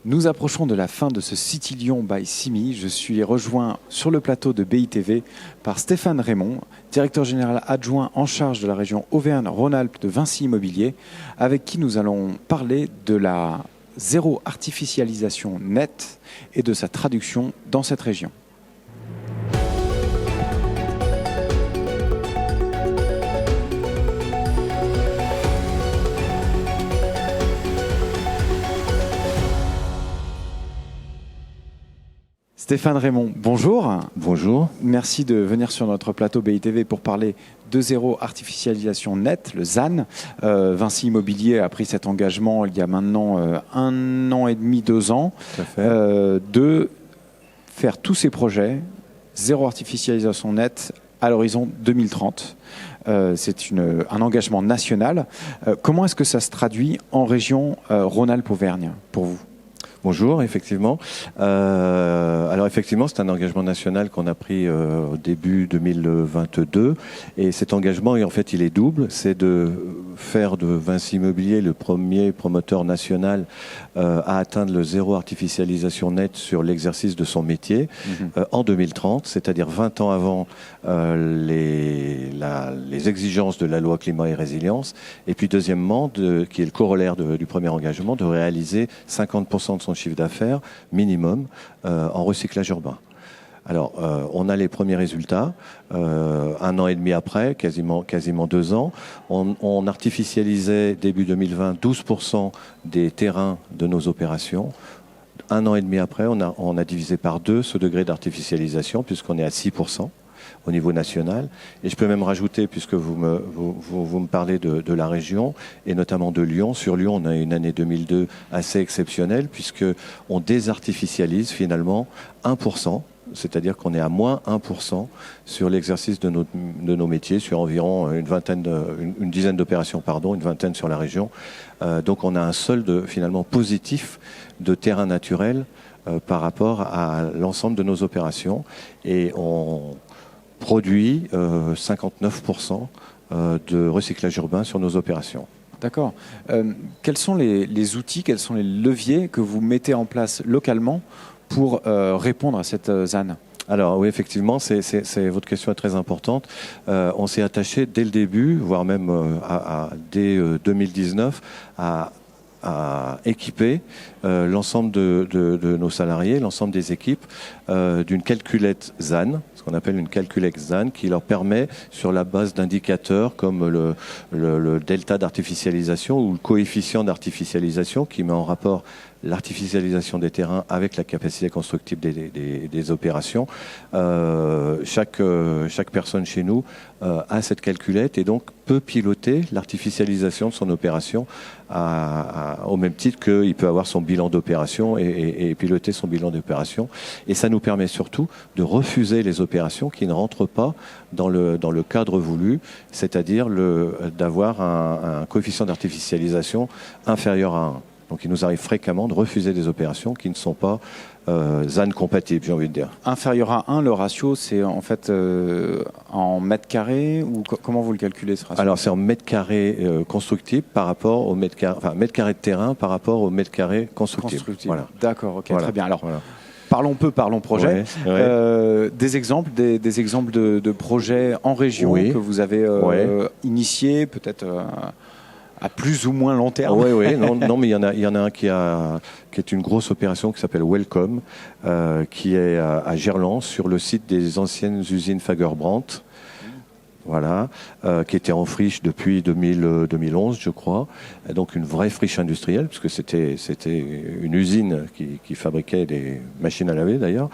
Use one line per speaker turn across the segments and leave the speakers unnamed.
Nous approchons de la fin de ce City Lyon by Simi. Je suis rejoint sur le plateau de BITV par Stéphane Raymond, directeur général adjoint en charge de la région Auvergne-Rhône-Alpes de Vinci Immobilier, avec qui nous allons parler de la zéro artificialisation nette et de sa traduction dans cette région. Stéphane Raymond, bonjour.
Bonjour.
Merci de venir sur notre plateau BITV pour parler de zéro artificialisation nette, le ZAN. Vinci Immobilier a pris cet engagement il y a maintenant 1 an et demi, 2 ans, de faire tous ces projets zéro artificialisation nette à l'horizon 2030. C'est un engagement national. Comment est-ce que ça se traduit en région Rhône-Alpes-Auvergne pour vous ?
Bonjour, effectivement. Alors effectivement, c'est un engagement national qu'on a pris au début 2022. Et cet engagement, en fait, il est double. C'est de faire de Vinci Immobilier le premier promoteur national à atteindre le zéro artificialisation nette sur l'exercice de son métier en 2030, c'est-à-dire 20 ans avant les exigences de la loi climat et résilience. Et puis deuxièmement, qui est le corollaire du premier engagement, de réaliser 50% de son chiffre d'affaires minimum en recyclage urbain. Alors, on a les premiers résultats. 1 an et demi après, quasiment 2 ans, on artificialisait début 2020 12% des terrains de nos opérations. 1 an et demi après, on a divisé par 2 ce degré d'artificialisation puisqu'on est à 6% au niveau national. Et je peux même rajouter, puisque vous me parlez de la région, et notamment de Lyon. Sur Lyon, on a une année 2002 assez exceptionnelle, puisqu'on désartificialise finalement 1%, c'est-à-dire qu'on est à moins 1% sur l'exercice de nos métiers, sur environ une dizaine d'opérations, une vingtaine sur la région. Donc on a un solde finalement positif de terrain naturel par rapport à l'ensemble de nos opérations. Et on produit 59% de recyclage urbain sur nos opérations.
D'accord. Quels sont les outils, quels sont les leviers que vous mettez en place localement pour répondre à cette ZAN ?
Alors oui, effectivement, votre question est très importante. On s'est attaché dès le début, voire même dès 2019, à équiper l'ensemble de nos salariés, l'ensemble des équipes, d'une calculette ZAN, ce qu'on appelle une calculette ZAN, qui leur permet, sur la base d'indicateurs comme le delta d'artificialisation ou le coefficient d'artificialisation, qui met en rapport l'artificialisation des terrains avec la capacité constructive des opérations. Chaque personne chez nous a cette calculette et donc peut piloter l'artificialisation de son opération au même titre qu'il peut avoir son bilan d'opération et piloter son bilan d'opération. Et ça nous permet surtout de refuser les opérations qui ne rentrent pas dans le cadre voulu, c'est-à-dire d'avoir un coefficient d'artificialisation inférieur à 1. Donc il nous arrive fréquemment de refuser des opérations qui ne sont pas ZAN compatibles, j'ai envie de dire.
Inférieur à 1, le ratio, c'est en fait en mètres carrés ou comment vous le calculez ce ratio ?
Alors c'est en mètres carrés constructibles par rapport au mètres carrés de terrain par rapport au mètres carrés constructibles.
Voilà. D'accord, ok,
voilà.
Très bien. Alors, parlons projet.
Ouais.
Des exemples de projets en région que vous avez initiés, peut-être à plus ou moins long terme.
Oui, non, mais il y en a un qui est une grosse opération qui s'appelle Welcome, qui est à Gerland, sur le site des anciennes usines Fagerbrandt. Voilà, qui était en friche depuis 2011, je crois. Et donc une vraie friche industrielle, puisque c'était une usine qui fabriquait des machines à laver d'ailleurs,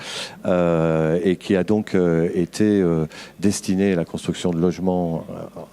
et qui a donc été destinée à la construction de logements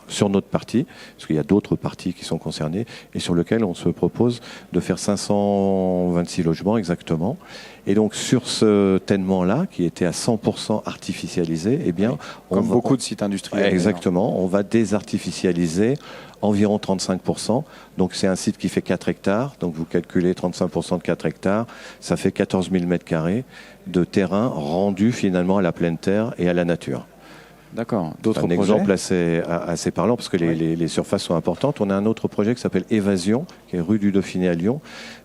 sur notre partie, parce qu'il y a d'autres parties qui sont concernées, et sur lequel on se propose de faire 526 logements exactement. Et donc sur ce tènement-là, qui était à 100% artificialisé, eh bien,
comme beaucoup de sites industriels.
Exactement, on va désartificialiser environ 35%. Donc c'est un site qui fait 4 hectares. Donc vous calculez 35% de 4 hectares, ça fait 14 000 mètres carrés de terrain rendu finalement à la pleine terre et à la nature.
D'accord.
C'est
D'autres
un
projets?
exemple assez parlant parce que les surfaces sont importantes. On a un autre projet qui s'appelle Évasion, qui est rue du Dauphiné à Lyon,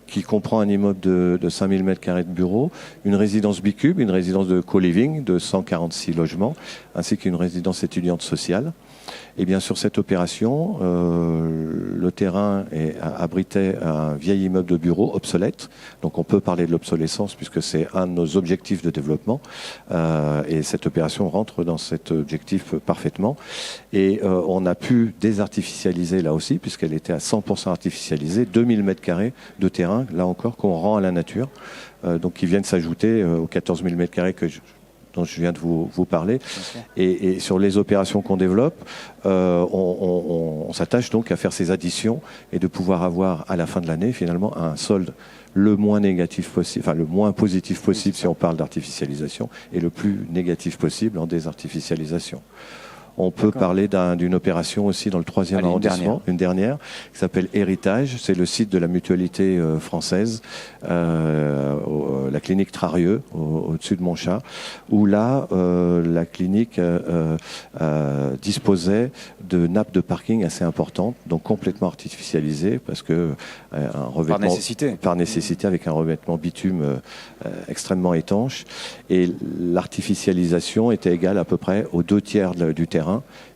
qui comprend un immeuble de 5000 m² de bureaux, une résidence Bicube, une résidence de co-living de 146 logements, ainsi qu'une résidence étudiante sociale. Et bien sur cette opération, le terrain abritait un vieil immeuble de bureau obsolète. Donc on peut parler de l'obsolescence puisque c'est un de nos objectifs de développement. Et cette opération rentre dans cet objectif parfaitement. Et on a pu désartificialiser là aussi, puisqu'elle était à 100% artificialisée, 2000 m² de terrain, là encore, qu'on rend à la nature. Donc qui viennent s'ajouter aux 14 000 m² dont je viens de vous parler. Et sur les opérations qu'on développe, on s'attache donc à faire ces additions et de pouvoir avoir à la fin de l'année finalement un solde le moins négatif possible, enfin le moins positif possible si on parle d'artificialisation et le plus négatif possible en désartificialisation. On peut parler d'une opération aussi dans le 3e arrondissement, une dernière, qui s'appelle Héritage. C'est le site de la mutualité française, la clinique Trarieux, au-dessus de Montchat, où là, la clinique disposait de nappes de parking assez importantes, donc complètement artificialisées, parce que un revêtement, par nécessité, avec un revêtement bitume extrêmement étanche. Et l'artificialisation était égale à peu près aux 2/3 du terrain.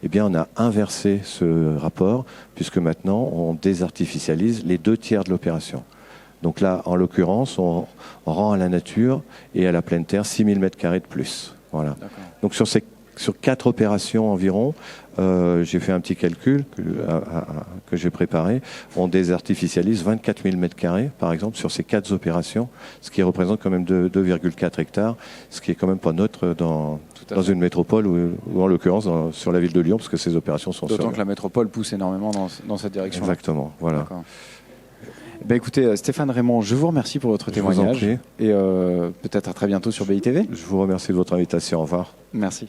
Eh bien, on a inversé ce rapport, puisque maintenant, on désartificialise les 2/3 de l'opération. Donc là, en l'occurrence, on rend à la nature et à la pleine terre 6000 m² de plus. Voilà. Donc sur 4 opérations environ, j'ai fait un petit calcul que j'ai préparé. On désartificialise 24 000 m², par exemple, sur ces 4 opérations, ce qui représente quand même 2,4 hectares, ce qui est quand même pas neutre dans une métropole ou en l'occurrence sur la ville de Lyon, parce que ces opérations sont
d'autant que la métropole pousse énormément dans cette direction.
Exactement, voilà.
Ben écoutez, Stéphane Raymond, je vous remercie pour votre témoignage et peut-être à très bientôt sur BITV.
Je vous remercie de votre invitation. Au revoir.
Merci.